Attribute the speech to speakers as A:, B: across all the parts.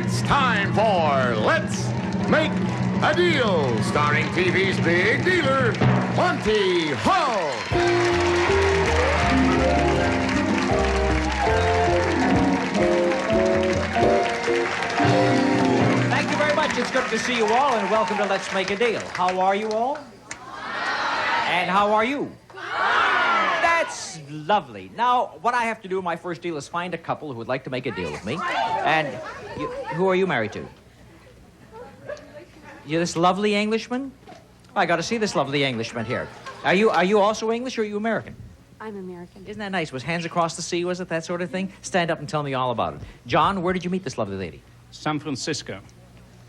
A: It's time for Let's Make a Deal, starring TV's big dealer, Monty Hull.
B: Thank you very much. It's good to see you all, and welcome to Let's Make a Deal. How are you all? And how are you? That's lovely. Now, what I have to do in my first deal is find a couple who would like to make a deal with me. And who are you married to? You're this lovely Englishman? I got to see this lovely Englishman here. Are you also English, or are you American?
C: I'm American.
B: Isn't that nice? Was hands across the sea, was it, that sort of thing? Stand up and tell me all about it. John, where did you meet this lovely lady?
D: San Francisco.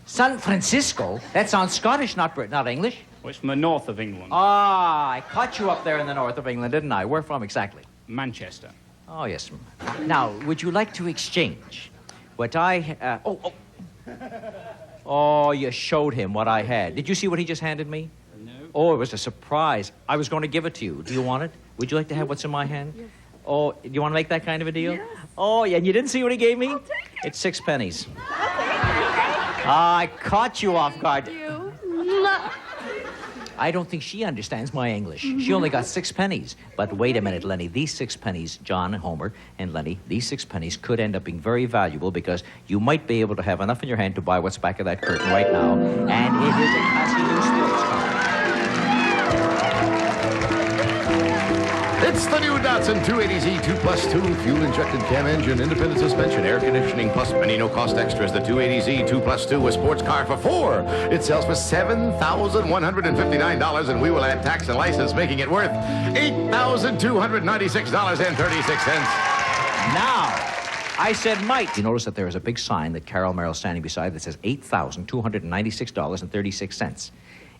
B: San Francisco? That sounds Scottish, not English.
D: Well, it's from the north of England.
B: Ah, I caught you up there in the north of England, didn't I? Where from exactly?
D: Manchester.
B: Oh, yes. Now, would you like to exchange what I... Oh, you showed him what I had. Did you see what he just handed me?
D: No.
B: Oh, it was a surprise. I was going to give it to you. Do you want it? Would you like to have what's in my hand?
C: Yes.
B: Oh, do you want to make that kind of a deal?
C: Yes.
B: Oh, yeah, and you didn't see what he gave me?
C: I'll take it.
B: It's 6 pennies. I caught you off guard.
C: You.
B: I don't think she understands my English. She only got 6 pennies. But wait a minute, Lenny. These 6 pennies, John, Homer, and Lenny, these 6 pennies could end up being very valuable because you might be able to have enough in your hand to buy what's back of that curtain right now. And it is a classy new sports car.
A: It's the new Datsun 280Z 2+2 fuel-injected cam engine, independent suspension, air conditioning, plus many no-cost extras. The 280Z 2+2, a sports car for 4. It sells for $7,159, and we will add tax and license, making it worth $8,296.36.
B: Now, I said might. You notice that there is a big sign that Carol Merrill's standing beside that says $8,296.36.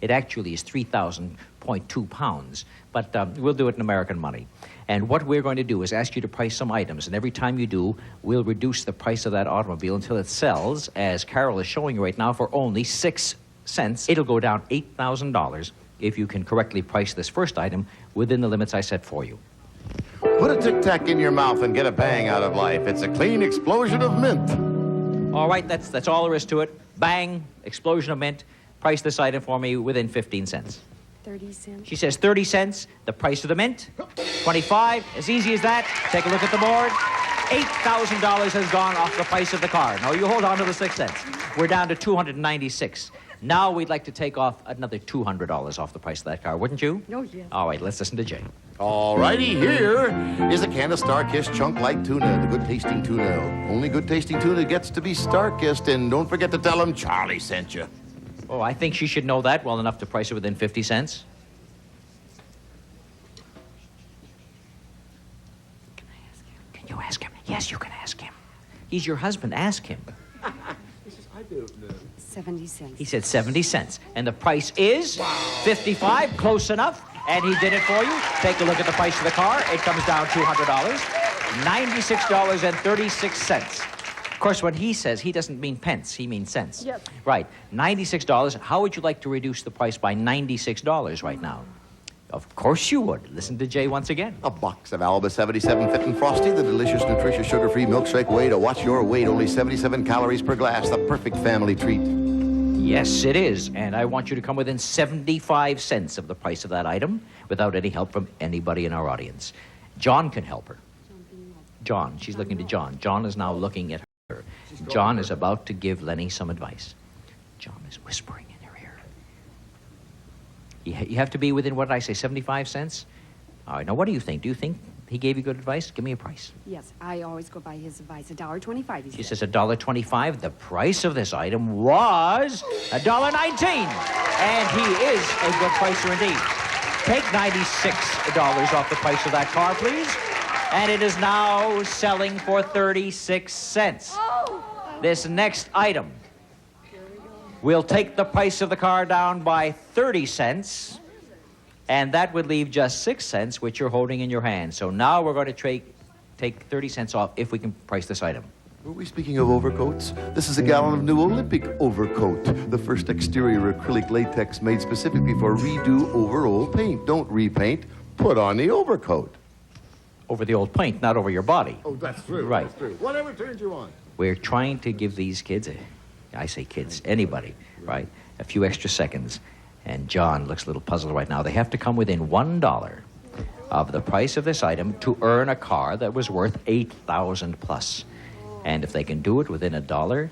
B: It actually is 3,000.2 pounds, but we'll do it in American money. And what we're going to do is ask you to price some items, and every time you do, we'll reduce the price of that automobile until it sells, as Carol is showing you right now, for only 6 cents. It'll go down $8,000 if you can correctly price this first item within the limits I set for you.
A: Put a tic-tac in your mouth and get a bang out of life. It's a clean explosion of mint.
B: All right, that's all there is to it. Bang, explosion of mint. Price this item for me within 15 cents.
C: 30 cents.
B: She says 30 cents, the price of the mint. 25, as easy as that. Take a look at the board. $8,000 has gone off the price of the car. Now, you hold on to the 6 cents. We're down to $296. Now we'd like to take off another $200 off the price of that car, wouldn't you?
C: Oh, yes.
B: All right, let's listen to Jay.
A: All righty, here is a can of Star-Kissed chunk-like tuna, the good-tasting tuna. Only good-tasting tuna gets to be Star-Kissed, and don't forget to tell them Charlie sent you.
B: Oh, I think she should know that well enough to price it within 50 cents.
C: Can I ask him?
B: Can you ask him? Yes, you can ask him. He's your husband. Ask him.
A: He says, I don't know.
C: 70 cents.
B: He said 70 cents. And the price is 55, close enough. And he did it for you. Take a look at the price of the car. It comes down $200. $96.36. Of course, when he says, he doesn't mean pence, he means cents.
C: Yep.
B: Right, $96. How would you like to reduce the price by $96 right now? Of course you would. Listen to Jay once again.
A: A box of Alba 77 Fit and Frosty, the delicious, nutritious, sugar-free milkshake way to watch your weight. Only 77 calories per glass, the perfect family treat.
B: Yes, it is. And I want you to come within 75 cents of the price of that item without any help from anybody in our audience. John can help her. John, she's looking to John. John is now looking at her. John is about to give Lenny some advice. John is whispering in her ear. You have to be within, what did I say, 75 cents? All right, now what do you think? Do you think he gave you good advice? Give me a price.
C: Yes, I always go by his advice. $1.25, he
B: She
C: said.
B: says $1.25. The price of this item was $1.19. And he is a good pricer indeed. Take $96 off the price of that car, please. And it is now selling for 36 cents.
C: Oh!
B: This next item will take the price of the car down by 30 cents, and that would leave just 6 cents, which you're holding in your hand. So now we're going to take 30 cents off if we can price this item.
A: Were we speaking of overcoats? This is a gallon of new Olympic overcoat, the first exterior acrylic latex made specifically for redo over old paint. Don't repaint, put on the overcoat.
B: Over the old paint, not over your body.
A: Oh, that's true.
B: Right.
A: That's true. Whatever turns you on.
B: We're trying to give these kids, I say kids, anybody, right, a few extra seconds. And John looks a little puzzled right now. They have to come within $1 of the price of this item to earn a car that was worth $8,000 plus. And if they can do it within $1, if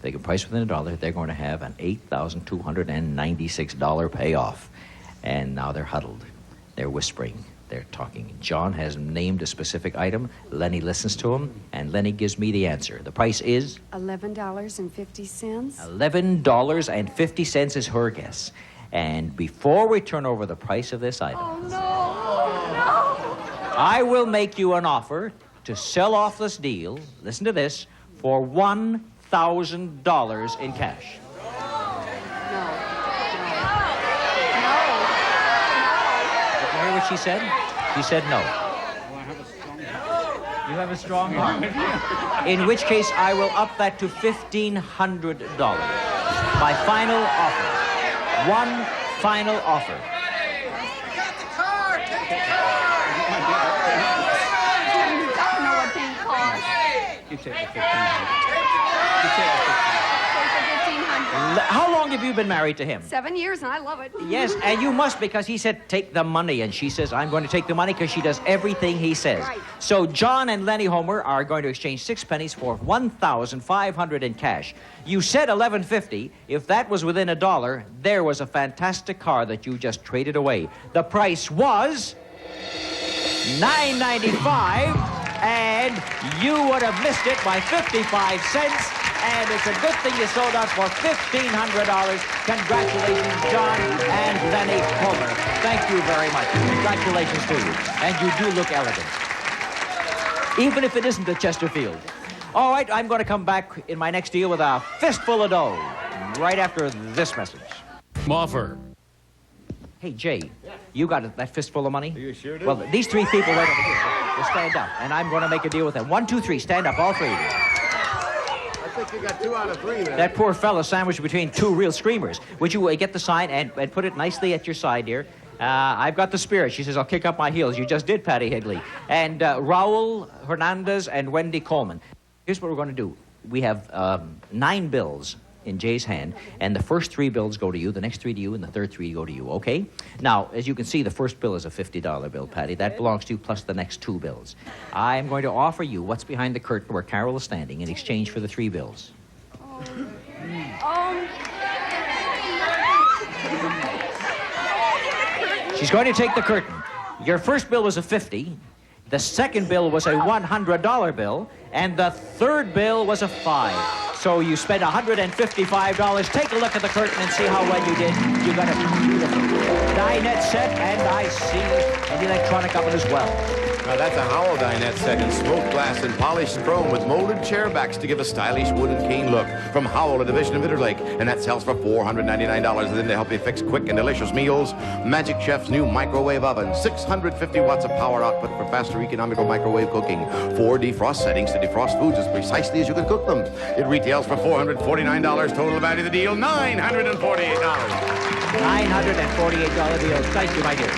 B: they can price within $1, they're going to have an $8,296 payoff. And now they're huddled. They're whispering. They're talking. John has named a specific item. Lenny listens to him, and Lenny gives me the answer. The price is?
C: $11.50.
B: $11.50 is her guess. And before we turn over the price of this item, I will make you an offer to sell off this deal, listen to this, for $1,000 in cash. Did you hear what she said? She said no. You have a strong arm. In which case, I will up that to $1,500. My final offer. One final offer.
D: You take the 1,500.
B: How long have you been married to him?
C: 7 years, and I love it.
B: Yes, and you must, because he said, take the money, and she says, I'm going to take the money, because she does everything he says.
C: Right.
B: So John and Lenny Homer are going to exchange 6 pennies for $1,500 in cash. You said $11.50. If that was within $1, there was a fantastic car that you just traded away. The price was $9.95, and you would have missed it by 55 cents. And it's a good thing you sold out for $1,500. Congratulations, John and Lenny Homer. Thank you very much. Congratulations to you. And you do look elegant. Even if it isn't at Chesterfield. All right, I'm going to come back in my next deal with a fistful of dough right after this message.
E: Offer.
B: Hey, Jay, you got that fistful of money?
A: You sure do.
B: Well, these 3 people right over here, will stand up, and I'm going to make a deal with them. 1, 2, 3, stand up, all 3 of you.
A: I think you got 2 out of 3 there.
B: That poor fellow sandwiched between 2 real screamers. Would you get the sign and put it nicely at your side here? I've got the spirit. She says, I'll kick up my heels. You just did, Patty Higley. And Raul Hernandez and Wendy Coleman. Here's what we're going to do. We have 9 bills in Jay's hand, and the first 3 bills go to you, the next 3 to you, and the third 3 go to you, okay? Now, as you can see, the first bill is a $50 bill, Patty. That belongs to you, plus the next 2 bills. I'm going to offer you what's behind the curtain where Carol is standing in exchange for the 3 bills. She's going to take the curtain. Your first bill was a $50. The second bill was a $100 bill, and the third bill was a $5. So you spent $155. Take a look at the curtain and see how well you did. You got a beautiful dinette set, and I see an electronic oven as well.
A: Now that's a Howell dinette set in smoked glass and polished chrome with molded chair backs to give a stylish wooden cane look. From Howell, a division of Interlake, and that sells for $499. And then to help you fix quick and delicious meals, Magic Chef's new microwave oven, 650 watts of power output for faster, economical microwave cooking. 4 defrost settings to defrost foods as precisely as you can cook them. It retails for $449. Total value of the deal, $948.
B: $948 deal. Thank you, my dear.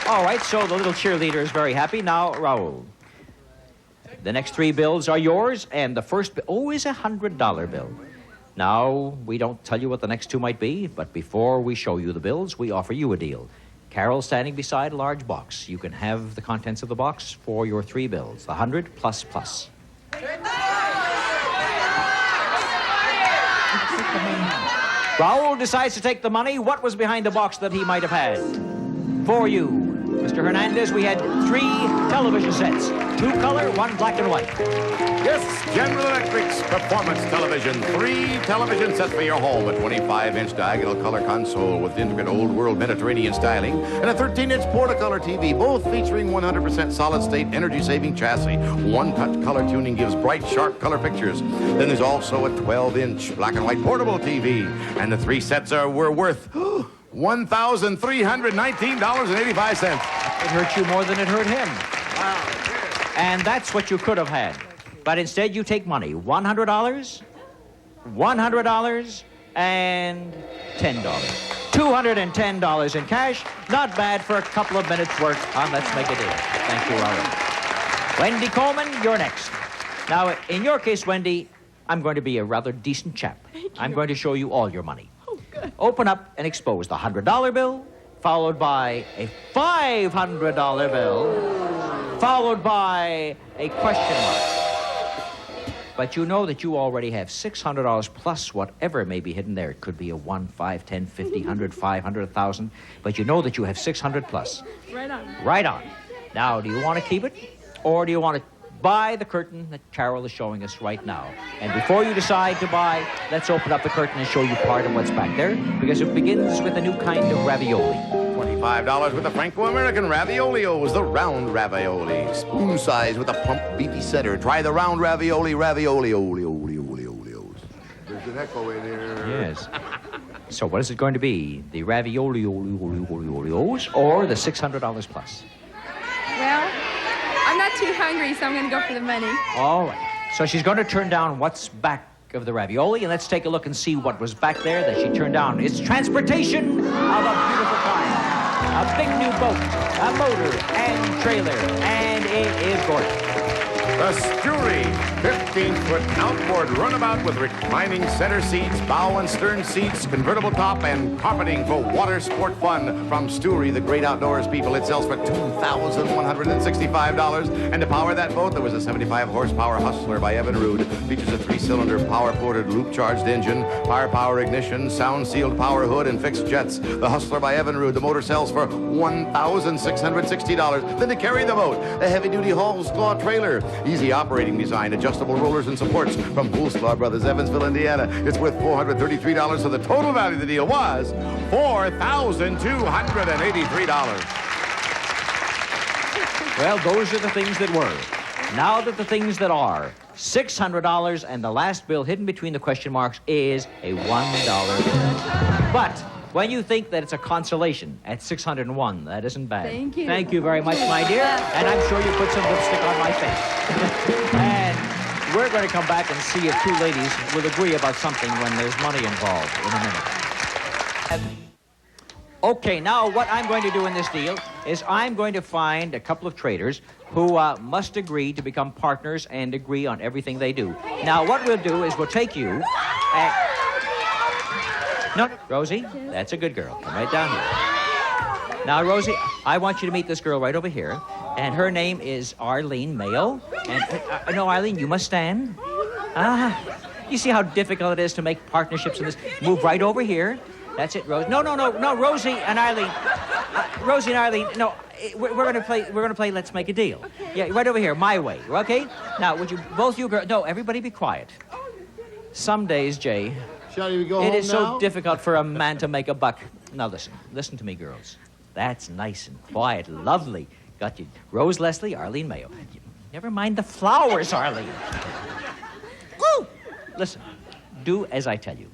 B: All right, so the little cheerleader is very happy. Now, Raul. The next 3 bills are yours, and the first bill is a $100 bill. Now, we don't tell you what the next 2 might be, but before we show you the bills, we offer you a deal. Carol's standing beside a large box. You can have the contents of the box for your 3 bills, the 100 plus plus. Raul decides to take the money. What was behind the box that he might have had? For you, Mr. Hernandez, we had 3 television sets. 2 color, 1 black and white.
A: Yes, General Electric's Performance Television. 3 television sets for your home. A 25-inch diagonal color console with intricate old-world Mediterranean styling, and a 13-inch Portacolor TV, both featuring 100% solid-state energy-saving chassis. One-touch color tuning gives bright, sharp color pictures. Then there's also a 12-inch black and white portable TV, and the 3 sets were worth $1,319.85.
B: It hurt you more than it hurt him. Wow. And that's what you could have had. But instead, you take money. $100, $100, and $10. $210 in cash. Not bad for a couple of minutes' work on Let's Make a Deal. Thank you, Raul. Wendy Coleman, you're next. Now, in your case, Wendy, I'm going to be a rather decent chap. I'm going to show you all your money.
E: Oh, good.
B: Open up and expose the $100 bill, followed by a $500 bill, followed by a question mark. But you know that you already have $600 plus whatever may be hidden there. It could be a 1, 5, 10, 50, 100, 500, 1,000. But you know that you have 600 plus.
E: Right on.
B: Right on. Now, do you want to keep it? Or do you want to buy the curtain that Carol is showing us right now? And before you decide to buy, let's open up the curtain and show you part of what's back there, because it begins with a new kind of ravioli.
A: $25 with the Franco-American Raviolios, the round ravioli. Spoon size with a plump, beefy center. Try the round ravioli, ravioli-olios. There's an echo in here.
B: Yes. So what is it going to be? The ravioli-olios or the $600 plus?
E: Well, I'm not too hungry, so I'm going to go for the money.
B: All right. So she's going to turn down what's back of the ravioli, and let's take a look and see what was back there that she turned down. It's transportation of a beautiful kind. A big new boat, a motor, and trailer, and it is gorgeous.
A: The Stewry, 15-foot outboard runabout with reclining center seats, bow and stern seats, convertible top, and carpeting for water sport fun. From Stewry, the great outdoors people, it sells for $2,165. And to power that boat, there was a 75-horsepower Hustler by Evan Rood. Features a 3-cylinder, power-ported, loop-charged engine, firepower ignition, sound-sealed power hood, and fixed jets. The Hustler by Evan Rood, the motor sells for $1,660. Then to carry the boat, a heavy-duty Hallslaw trailer. Easy operating design, adjustable rollers and supports from Hallslaw Brothers, Evansville, Indiana. It's worth $433, so the total value of the deal was $4,283.
B: Well, those are the things that were. Now that the things that are, $600, and the last bill hidden between the question marks is a $1 bill. But when you think that it's a consolation at 601, that isn't bad.
E: Thank you.
B: Thank you very much, my dear. And I'm sure you put some lipstick on my face. And we're going to come back and see if two ladies will agree about something when there's money involved in a minute. Okay, now what I'm going to do in this deal is I'm going to find a couple of traders who must agree to become partners and agree on everything they do. Now, what we'll do is we'll take you and... No, Rosie, that's a good girl. Come right down here. Now, Rosie, I want you to meet this girl right over here, and her name is Arlene Mayo. And no, Arlene, you must stand. You see how difficult it is to make partnerships in this? Move right over here. That's it, Rosie. No, Rosie and Arlene. Rosie and Arlene. No, we're gonna play. We're gonna play. Let's make a deal. Yeah, right over here, my way. Okay. Now, would you both you girls? No, everybody, be quiet. Some days, Jay.
A: Shall we go
B: It
A: home
B: is
A: now?
B: so difficult for a man to make a buck. Now listen to me, girls. That's nice and quiet, lovely. Got you, Rose Leslie, Arlene Mayo. Never mind the flowers, Arlene. Woo! Listen, do as I tell you.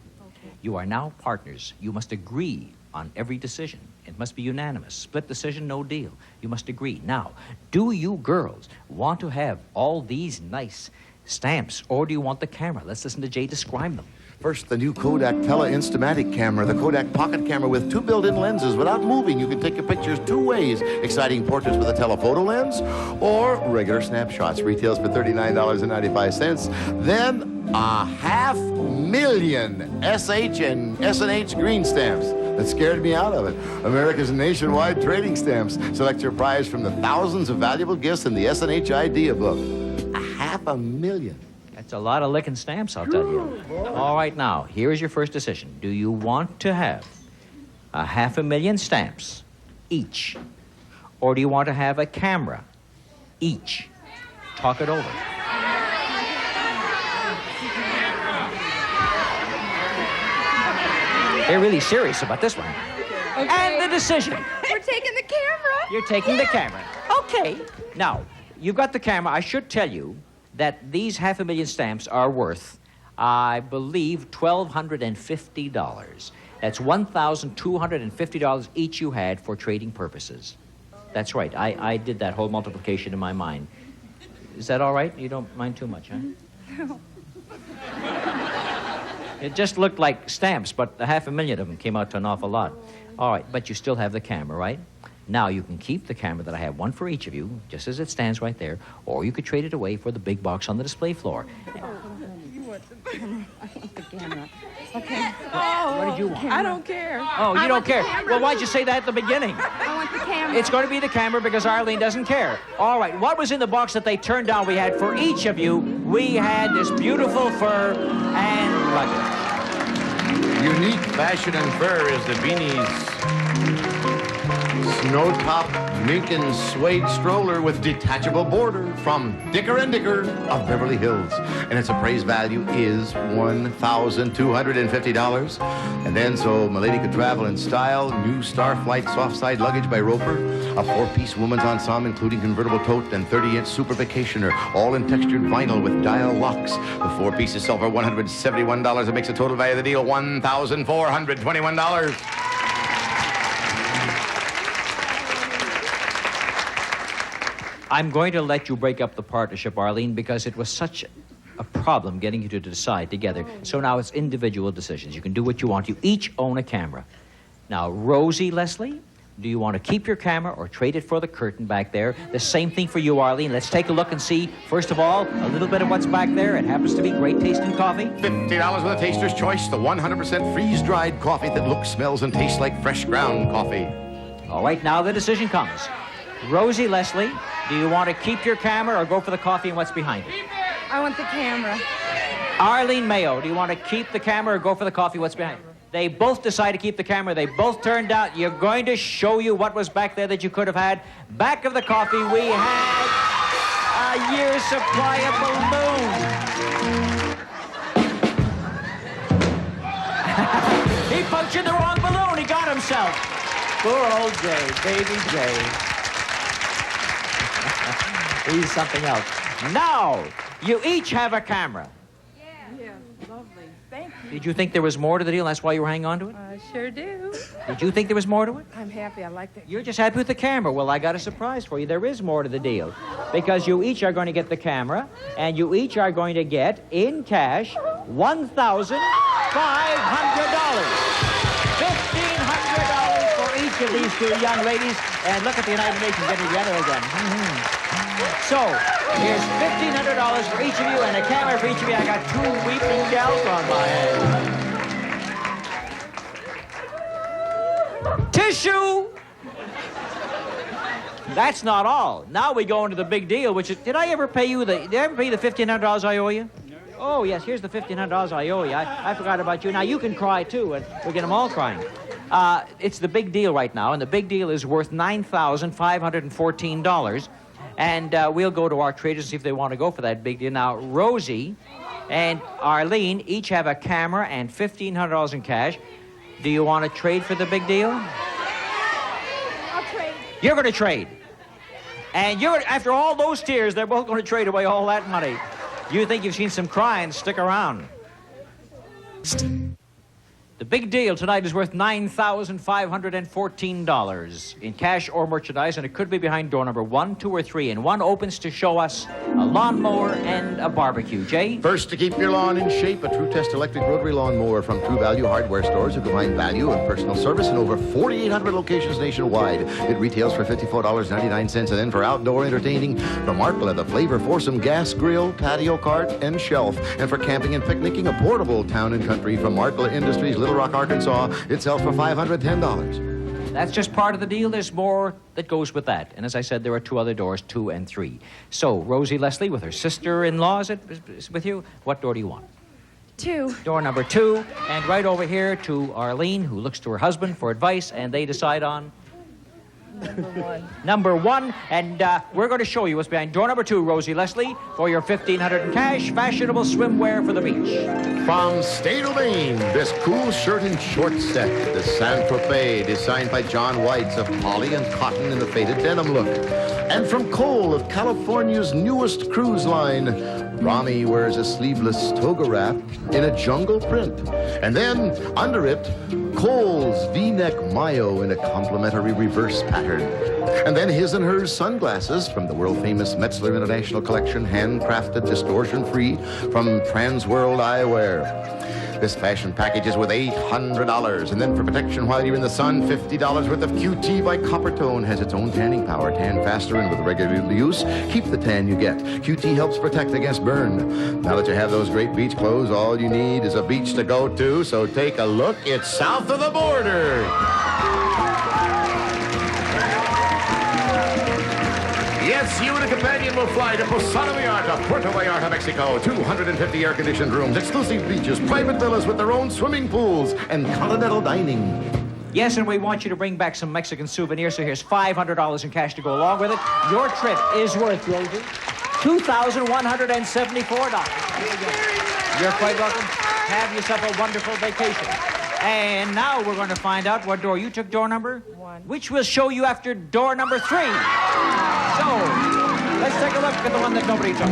B: You are now partners. You must agree on every decision. It must be unanimous. Split decision, no deal. You must agree. Now, do you girls want to have all these nice stamps, or do you want the camera? Let's listen to Jay describe them.
A: First, the new Kodak Tele Instamatic camera, the Kodak Pocket camera with 2 built-in lenses. Without moving, you can take your pictures 2 ways. Exciting portraits with a telephoto lens or regular snapshots. Retails for $39.95. Then a 500,000 SH and SNH green stamps. That scared me out of it. America's nationwide trading stamps. Select your prize from the thousands of valuable gifts in the SNH Idea book. 500,000.
B: That's a lot of licking stamps, I'll tell you. All right, now, here's your first decision. Do you want to have 500,000 stamps each? Or do you want to have a camera each? Talk it over. They're really serious about this one.
E: Okay.
B: And the decision.
E: We're taking the camera.
B: You're taking the camera. Okay. Now, you've got the camera. I should tell you that these 500,000 stamps are worth, I believe, $1,250. That's $1,250 each you had for trading purposes. That's right. I did that whole multiplication in my mind. Is that all right? You don't mind too much, huh?
E: No.
B: It just looked like stamps, but 500,000 of them came out to an awful lot. All right, but you still have the camera, right? Now, you can keep the camera that I have, one for each of you, just as it stands right there, or you could trade it away for the big box on the display floor.
E: The camera. Okay.
B: What did you want?
E: I don't care.
B: Oh, you don't care. Well, why'd you say that at the beginning?
E: I want the camera.
B: It's going to be the camera because Arlene doesn't care. All right, what was in the box that they turned down? We had for each of you, we had this beautiful fur and luggage.
A: Unique fashion and fur is the beanie's snow-top Minkin suede stroller with detachable border from Dicker & Dicker of Beverly Hills. And its appraised value is $1,250. And then, so my lady could travel in style, new Starflight soft-side luggage by Roper, a 4-piece woman's ensemble including convertible tote and 30-inch super vacationer, all in textured vinyl with dial locks. The 4 pieces sell for $171. It makes the total value of the deal $1,421.
B: I'm going to let you break up the partnership, Arlene, because it was such a problem getting you to decide together. So now it's individual decisions. You can do what you want. You each own a camera. Now, Rosie Leslie, do you want to keep your camera or trade it for the curtain back there? The same thing for you, Arlene. Let's take a look and see, first of all, a little bit of what's back there. It happens to be great tasting coffee.
A: $50 with a taster's choice, the 100% freeze-dried coffee that looks, smells, and tastes like fresh ground coffee.
B: All right, now the decision comes. Rosie Leslie, do you want to keep your camera or go for the coffee and what's behind it?
E: I want the camera.
B: Arlene Mayo, do you want to keep the camera or go for the coffee? What's behind it? They both decide to keep the camera. They both turned out. You're going to show you what was back there that you could have had. Back of the coffee, we had a year's supply of balloons. He punctured the wrong balloon. He got himself. Poor old Jay, baby Jay. He's something else. Now, you each have a camera.
E: Yeah, lovely. Thank you.
B: Did you think there was more to the deal? That's why you were hanging on to it?
E: I sure do.
B: Did you think there was more to it?
E: I'm happy. I like that.
B: You're just happy with the camera. Well, I got a surprise for you. There is more to the deal. Because you each are going to get the camera, and you each are going to get, in cash, $1,500. $1,500 for each of these two young ladies. And look at the United Nations getting together again. So, here's $1,500 for each of you and a camera for each of you. I got 2 weeping gals on my head. Tissue! That's not all. Now we go into the big deal, which is, did I ever pay you the $1,500 I owe you? Oh, yes, here's the $1,500 I owe you. I forgot about you. Now, you can cry, too, and we'll get them all crying. It's the big deal right now, and the big deal is worth $9,514. And we'll go to our traders and see if they want to go for that big deal. Now, Rosie and Arlene each have a camera and $1,500 in cash. Do you want to trade for the big deal?
E: I'll trade.
B: You're going to trade. And after all those tears, they're both going to trade away all that money. You think you've seen some crying? Stick around. The big deal tonight is worth $9,514 in cash or merchandise, and it could be behind door number 1, 2, or 3. And 1 opens to show us a lawnmower and a barbecue. Jay?
A: First, to keep your lawn in shape, a True Test electric rotary lawnmower from True Value hardware stores who combine value and personal service in over 4,800 locations nationwide. It retails for $54.99, and then for outdoor entertaining, from Arkla, the Flavor Foursome gas grill, patio cart, and shelf. And for camping and picnicking, a portable town and country from Arkla Industries, Little Rock, Arkansas. It sells for $510.
B: That's just part of the deal. There's more that goes with that. And as I said, there are 2 other doors, 2 and 3. So, Rosie Leslie with her sister-in-law is with you. What door do you want?
E: 2.
B: Door number 2. And right over here to Arlene, who looks to her husband for advice, and they decide on... Number 1, and we're going to show you what's behind door number 2, Rosie Leslie, for your $1,500 in cash, fashionable swimwear for the beach.
A: From Stadel, Maine, this cool shirt and short set, the Saint-Tropez, designed by John Whites of poly and cotton in the faded denim look. And from Cole of California's newest cruise line, Rami wears a sleeveless toga wrap in a jungle print. And then, under it, Kohl's V-neck mayo in a complimentary reverse pattern. And then his and hers sunglasses from the world-famous Metzler International Collection, handcrafted, distortion-free from Transworld Eyewear. This fashion package is worth $800. And then for protection while you're in the sun, $50 worth of QT by Coppertone has its own tanning power. Tan faster and with regular use, keep the tan you get. QT helps protect against burn. Now that you have those great beach clothes, all you need is a beach to go to. So take a look. It's south of the border. Yes, you and a companion will fly to Posada Vallarta, Puerto Vallarta, Mexico. 250 air-conditioned rooms, exclusive beaches, private villas with their own swimming pools, and continental dining.
B: Yes, and we want you to bring back some Mexican souvenirs, so here's $500 in cash to go along with it. Your trip is worth, Rosie, $2,174. You're quite welcome. Have yourself a wonderful vacation. And now we're going to find out what door. You took door number 1, which we'll show you after door number 3. So, let's take a look at the one that nobody took.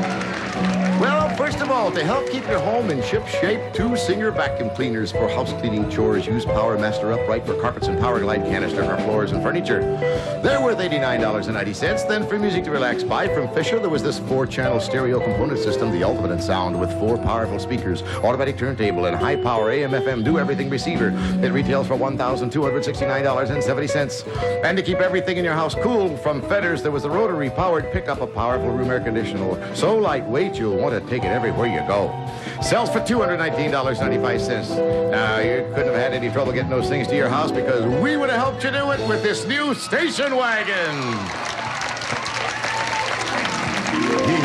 A: Well, first of all, to help keep your home in ship shape, 2 Singer vacuum cleaners for house cleaning chores. Use Power Master Upright for carpets and Power Glide canister for floors and furniture. They're worth $89.90. Then for music to relax, buy from Fisher, there was this 4-channel stereo component system, the ultimate in sound, with 4 powerful speakers, automatic turntable, and high-power AM/FM do-everything receiver. It retails for $1,269.70. And to keep everything in your house cool, from Fedders, there was the rotary-powered pickup, a powerful room air conditioner. So lightweight, you'll want to take it everywhere you go. Sells for $219.95. Now, you couldn't have had any trouble getting those things to your house because we would have helped you do it with this new station wagon.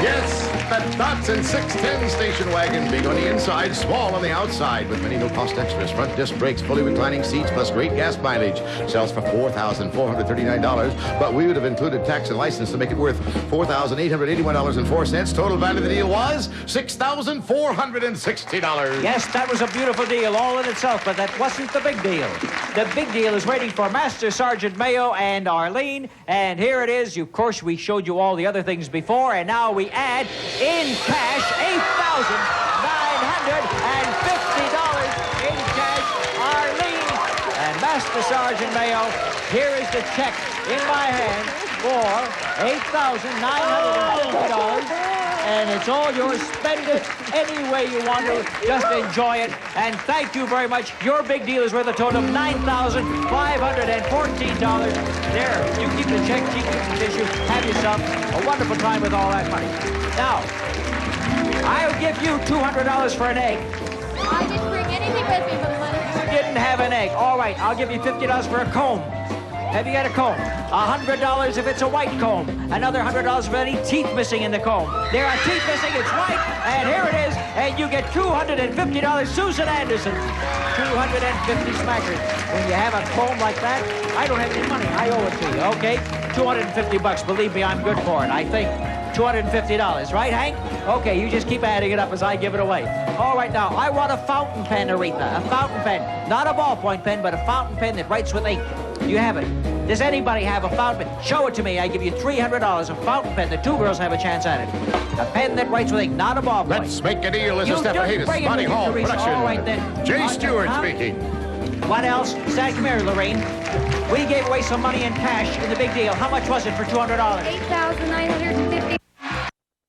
A: Yes, the Datsun 610 station wagon, big on the inside, small on the outside, with many no-cost extras, front disc brakes, fully reclining seats, plus great gas mileage. Sells for $4,439, but we would have included tax and license to make it worth $4,881.04. Total value of the deal was $6,460.
B: Yes, that was a beautiful deal all in itself, but that wasn't the big deal. The big deal is waiting for Master Sergeant Mayo and Arlene, and here it is. Of course, we showed you all the other things before, and now we add in cash $8,950 in cash. Arlene and Master Sergeant Mayo, here is the check in my hand for $8,950. And it's all yours. Spend it any way you want to. Just enjoy it. And thank you very much. Your big deal is worth a total of $9,514. There, you keep the check, keep the tissue, have yourself a wonderful time with all that money. Now, I'll give you $200 for an egg.
E: I didn't bring anything with me but money.
B: You didn't have an egg. All right, I'll give you $50 for a comb. Have you got a comb? $100 if it's a white comb. Another $100 for any teeth missing in the comb. There are teeth missing, it's white, and here it is, and you get $250, Susan Anderson. 250 smackers. When you have a comb like that, I don't have any money. I owe it to you, okay? $250, believe me, I'm good for it, I think. $250, right, Hank? Okay, you just keep adding it up as I give it away. All right, now, I want a fountain pen, Aretha. A fountain pen. Not a ballpoint pen, but a fountain pen that writes with ink. You have it. Does anybody have a fountain pen? Show it to me. I give you $300. A fountain pen. The 2 girls have a chance at it. A pen that writes with ink, not a ballpoint.
A: Let's make a deal. This is Stephen Hayes, Monty Hall production.
B: All right, then.
A: Jay Stewart speaking.
B: What else? Stand, come here, Lorraine. We gave away some money in cash in the big deal. How much was it for $200?
E: $8,950.